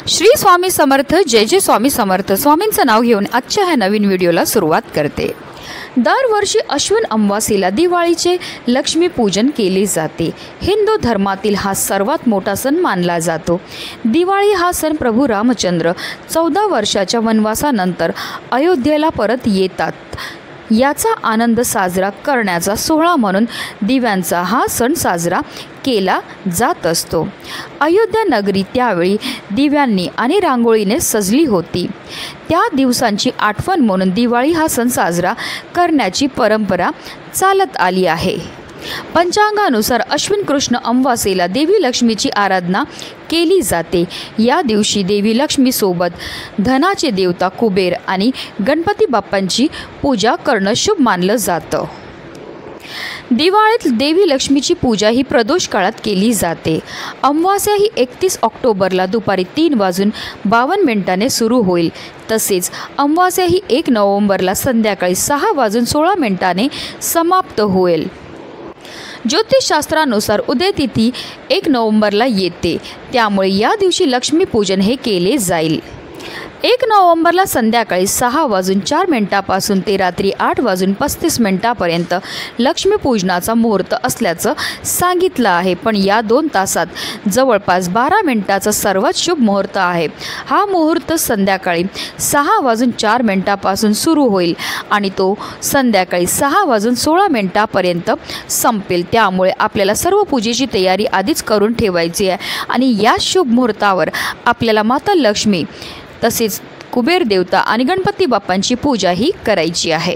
श्री स्वामी समर्थ, जय जय स्वामी समर्थ। स्वामींचं नाव घेऊन आजच्या ह्या नवीन व्हिडिओला सुरुवात करते। दरवर्षी अश्विन अमावास्येला दिवाळीचे लक्ष्मीपूजन केले जाते। हिंदू धर्मातील हा सर्वात मोठा सण मानला जातो। दिवाळी हा सण प्रभू रामचंद्र 14 वर्षाच्या वनवासानंतर अयोध्येला परत येतात याचा आनंद साजरा करण्याचा सोहळा म्हणून दिव्यांचा हा सण साजरा केला जात असतो। अयोध्या नगरी त्यावेळी दिव्यांनी आणि रांगोळीने सजली होती। त्या दिवसांची आठवण म्हणून दिवाळी हा सण साजरा करण्याची परंपरा चालत आली आहे। पंचांगानुसार अश्विन कृष्ण अमावास्येला देवी लक्ष्मीची आराधना केली जाते। या दिवशी देवी लक्ष्मीसोबत धनाचे देवता कुबेर आणि गणपती बाप्पांची पूजा करणं शुभ मानलं जातं। दिवाळीत देवी लक्ष्मीची पूजा ही प्रदोष काळात केली जाते। अमावास्या ही 31 ऑक्टोबरला दुपारी 3:52 सुरू होईल। तसेच अमावास्या ही 1 नोव्हेंबरला संध्याकाळी 6:16 समाप्त होईल। ज्योतिषशास्त्रानुसार उदयतिथी 1 नोव्हेंबरला येते, त्यामुळे या दिवशी लक्ष्मीपूजन हे केले जाईल। 1 नोव्हेंबरला संध्याकाळी 6:04 पासून ते रात्री 8:35 लक्ष्मीपूजनाचा मुहूर्त असल्याचं सांगितलं आहे। पण या 2 तासात जवळपास 12 मिनिटाचा सर्वात शुभ मुहूर्त आहे। हा मुहूर्त संध्याकाळी 6:04 पासून सुरू होईल आणि तो संध्याकाळी 6:16 संपेल। त्यामुळे आपल्याला सर्व पूजेची तयारी आधीच करून ठेवायची आहे आणि या शुभ मुहूर्तावर आपल्याला माता लक्ष्मी तसेच कुबेर देवता आणि गणपती बाप्पांची पूजा ही करायची आहे।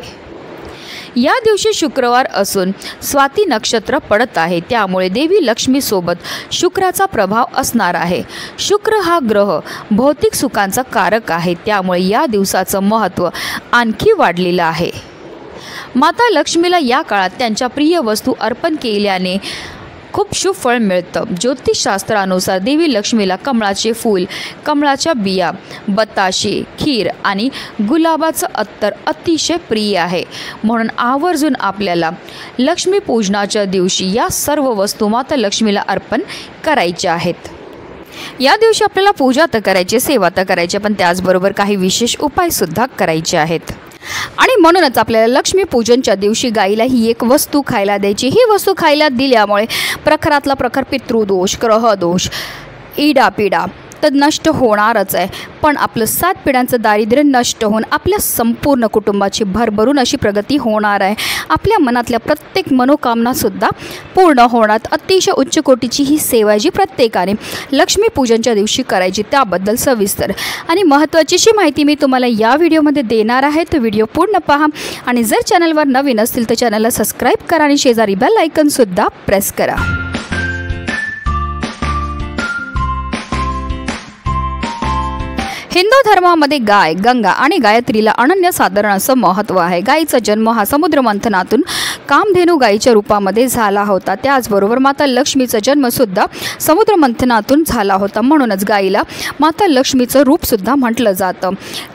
या दिवशी शुक्रवार असून स्वाती नक्षत्र पडत आहे, त्यामुळे देवी लक्ष्मीसोबत शुक्राचा प्रभाव असणार आहे। शुक्र हा ग्रह भौतिक सुखांचा कारक आहे, त्यामुळे या दिवसाचं महत्त्व आणखी वाढलेलं आहे। माता लक्ष्मीला या काळात त्यांच्या प्रिय वस्तू अर्पण केल्याने खूप शुभ फळ मिळतं। ज्योतिषशास्त्रानुसार देवी लक्ष्मीला कमळाचे फूल, कमळाच्या बिया, बताशे, खीर आणि गुलाबाचं अत्तर अतिशय प्रिय आहे। म्हणून आवर्जून आपल्याला लक्ष्मीपूजनाच्या दिवशी या सर्व वस्तू माता लक्ष्मीला अर्पण करायच्या आहेत। या दिवशी आपल्याला पूजा तर करायची, सेवा तर करायची, पण त्याचबरोबर काही विशेष उपायसुद्धा करायचे आहेत। आणि म्हणूनच आपल्याला लक्ष्मीपूजनच्या दिवशी गाईला ही एक वस्तू खायला द्यायची। ही वस्तू खायला दिल्यामुळे प्रखरातला प्रखर पितृदोष, ग्रहदोष, इडापिडा तर नष्ट होणारच आहे, पण आपलं 7 पिढ्यांचं दारिद्र्य नष्ट होऊन आपल्या संपूर्ण कुटुंबाची भरभरून अशी प्रगती होणार आहे। आपल्या मनातल्या प्रत्येक मनोकामनासुद्धा पूर्ण होणार। अतिशय उच्च कोटीची ही सेवा जी प्रत्येकाने लक्ष्मीपूजनच्या दिवशी करायची, त्याबद्दल सविस्तर आणि महत्त्वाची माहिती मी तुम्हाला या व्हिडिओमध्ये देणार आहे। तर व्हिडिओ पूर्ण पहा आणि जर चॅनलवर नवीन असतील तर चॅनलला सबस्क्राईब करा आणि शेजारी बेल आयकॉनसुद्धा प्रेस करा। हिंदू धर्मामध्ये गाय, गंगा आणि गायत्रीला अनन्यसाधारण असं महत्त्व आहे। गायीचा जन्म हा समुद्र मंथनातून कामधेनू गायीच्या रूपामध्ये झाला होता। त्याचबरोबर माता लक्ष्मीचा जन्मसुद्धा समुद्र मंथनातून झाला होता, म्हणूनच गायीला माता लक्ष्मीचं रूपसुद्धा म्हटलं जातं।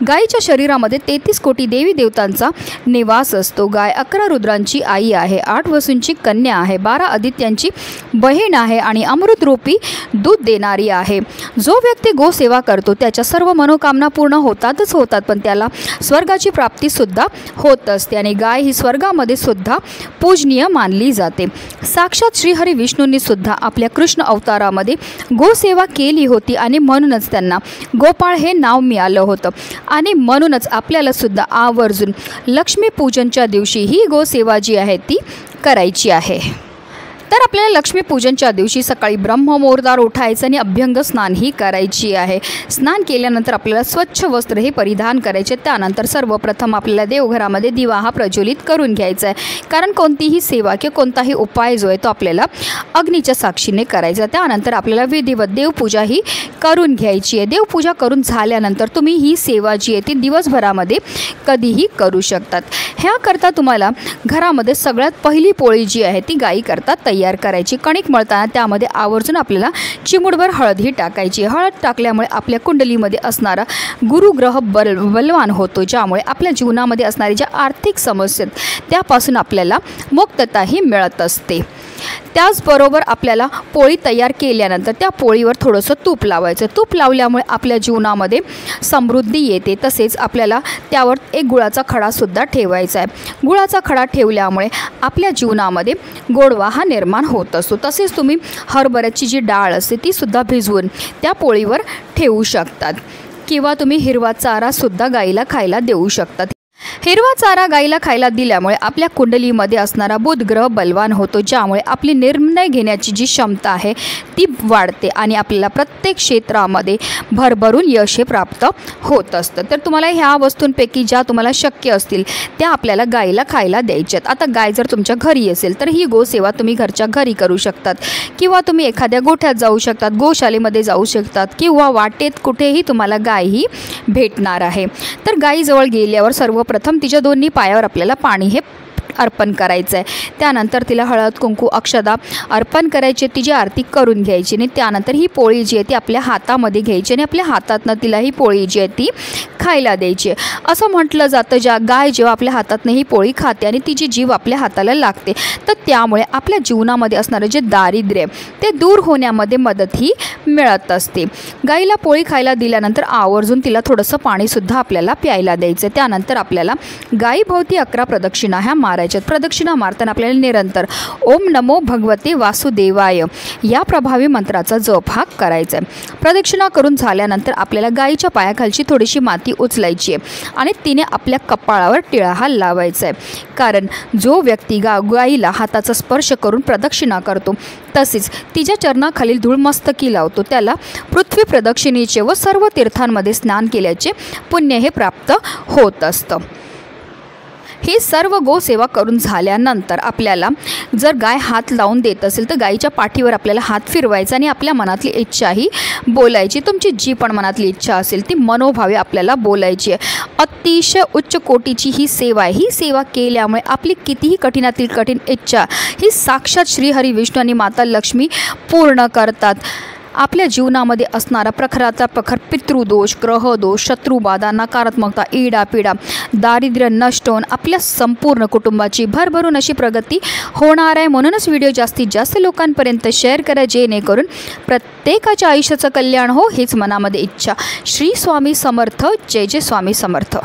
गायीच्या शरीरामध्ये 33 कोटी देवी देवतांचा निवास असतो। गाय 11 रुद्रांची आई आहे, 8 वसूंची कन्या आहे, 12 आदित्यांची बहीण आहे आणि अमृतरूपी दूध देणारी आहे। जो व्यक्ती गोसेवा करतो त्याच्या सर्व मनोकामना पूर्ण होतातच होतात, पण त्याला स्वर्गाची प्राप्तीसुद्धा होत असते आणि गाय ही स्वर्गामध्ये सुद्धा पूजनीय मानली जाते। साक्षात श्रीहरी विष्णूंनी सुद्धा आपल्या कृष्ण अवतारामध्ये गोसेवा केली होती आणि म्हणूनच त्यांना गोपाळ हे नाव मिळालं होतं आणि म्हणूनच आपल्याला सुद्धा आवर्जून लक्ष्मीपूजनच्या दिवशी ही गोसेवा जी आहे ती करायची आहे। तर आपल्याला लक्ष्मीपूजनच्या दिवशी सकाळी ब्रह्ममुहूर्तावर उठायचं आणि अभ्यंग स्नान ही करायची आहे। स्नान केल्यानंतर आपल्याला स्वच्छ वस्त्र हे परिधान करायचे। त्यानंतर सर्वप्रथम आपल्याला देवघरामध्ये दिवा हा प्रज्वलित करून घ्यायचा आहे, कारण कोणतीही सेवा किंवा कोणताही उपाय जो आहे तो आपल्याला अग्नीच्या साक्षीने करायचा। त्यानंतर आपल्याला विधिवत देवपूजा ही करून घ्यायची आहे। देवपूजा करून झाल्यानंतर तुम्ही ही सेवा जी आहे ती दिवसभरामध्ये कधीही करू शकतात। ह्याकरता तुम्हाला घरामध्ये सगळ्यात पहिली पोळी जी आहे ती गाई करता तयार करायची। कणिक मळताना त्यामध्ये आवर्जून आपल्याला चिमूटभर हळद ही टाकायची। हळद टाकल्यामुळे आपल्या कुंडलीमध्ये असणारा गुरुग्रह बलवान होतो, ज्यामुळे आपल्या जीवनामध्ये असणाऱ्या ज्या आर्थिक समस्या त्यापासून आपल्याला मुक्तता ही मिळत असते। त्याचबरोबर आपल्याला पोळी तयार केल्यानंतर त्या पोळीवर थोडंसं तूप लावायचं. तूप लावल्यामुळे आपल्या जीवनामध्ये समृद्धी येते. तसेच आपल्याला त्यावर एक गुळाचा खडासुद्धा ठेवायचा आहे. गुळाचा खडा ठेवल्यामुळे आपल्या जीवनामध्ये गोडवा हा निर्माण होत असतो. तसेच तुम्ही हरभऱ्याची जी डाळ असते तीसुद्धा भिजवून त्या पोळीवर ठेवू शकतात किंवा तुम्ही हिरवा चारासुद्धा गाईला खायला देऊ शकतात. हिरवा चारा गाईला खायला दिल्यामुळे आपल्या कुंडलीमध्ये असणारा बुध ग्रह बलवान होतो, ज्यामुळे आपली निर्णय घेण्याची जी क्षमता आहे ती वाढते आणि आपल्याला प्रत्येक क्षेत्रामध्ये भरभरून यश हे प्राप्त होत असतं. तर तुम्हाला ह्या वस्तूंपैकी ज्या तुम्हाला शक्य असतील त्या आपल्याला गाईला खायला द्यायच्यात. आता गाय जर तुमच्या घरी असेल तर ही गोसेवा तुम्ही घरच्या घरी करू शकतात किंवा तुम्ही एखाद्या गोठ्यात जाऊ शकतात, गोशालेमध्ये जाऊ शकतात किंवा वाटेत कुठेही तुम्हाला गाय ही भेटणार आहे. तर गाईजवळ गेल्यावर सर्वप्रथम तिच्या दोन्ही पायावर आपल्याला पाणी हे अर्पण करायचं आहे. त्यानंतर तिला हळद कुंकू अक्षदा अर्पण करायचे, तिची आरती करून घ्यायची आणि त्यानंतर ही पोळी जी आहे ती आपल्या हातामध्ये घ्यायची आणि आपल्या हातातनं तिला ही पोळी जी आहे ती खायला द्यायची. असं म्हटलं जातं गाय जेव्हा आपल्या हातातनं ही पोळी खाते आणि तिची जीव आपल्या हाताला लागते तर त्यामुळे आपल्या जीवनामध्ये असणारं जे दारिद्र्य ते दूर होण्यामध्ये मदत ही मिळत असते. गाईला पोळी खायला दिल्यानंतर आवर्जून तिला थोडंसं पाणीसुद्धा आपल्याला प्यायला द्यायचं. त्यानंतर आपल्याला गाईभोवती 11 प्रदक्षिणा ह्या मारायच्यात. प्रदक्षिणा मारताना आपल्याला निरंतर ओम नमो भगवते वासुदेवाय या प्रभावी मंत्राचा जप हा करायचा आहे. प्रदक्षिणा करून झाल्यानंतर आपल्याला गाईच्या पायाखालची थोडीशी माती उचलायची आहे आणि तिने आपल्या कपाळावर टिळा हा लावायचा आहे. कारण जो व्यक्ती गाईला हाताचा स्पर्श करून प्रदक्षिणा करतो तसेच तिच्या चरणाखालील धूळमस्तकी लावतो त्याला पृथ्वी प्रदक्षिणेचे व सर्व तीर्थांमध्ये स्नान केल्याचे पुण्य हे प्राप्त होत असतं. ही सर्व गोसेवा करून झाल्यानंतर आपल्याला जर गाय हात लावून देत असेल तर गाईच्या पाठीवर आपल्याला हात फिरवायचा आणि आपल्या मनातली इच्छाही बोलायची. तुमची जी पण मनातली इच्छा असेल ती मनोभावे आपल्याला बोलायची आहे. अतिशय उच्च कोटीची ही सेवा आहे. ही सेवा केल्यामुळे आपली कितीही कठीणातील कठीण इच्छा ही साक्षात श्रीहरी विष्णू आणि माता लक्ष्मी पूर्ण करतात. आपल्या जीवनामध्ये असणारा प्रखराचा प्रखर पितृदोष, ग्रहदोष, शत्रुबाधा, नकारात्मकता, इडापिडा, दारिद्र्य नष्ट होऊन आपल्या संपूर्ण कुटुंबाची भरभरून अशी प्रगती होणार आहे. म्हणूनच व्हिडिओ जास्तीत जास्त लोकांपर्यंत शेअर करा जेणेकरून प्रत्येकाच्या आयुष्याचं कल्याण हो हीच मनामध्ये इच्छा. श्री स्वामी समर्थ. जय जय स्वामी समर्थ.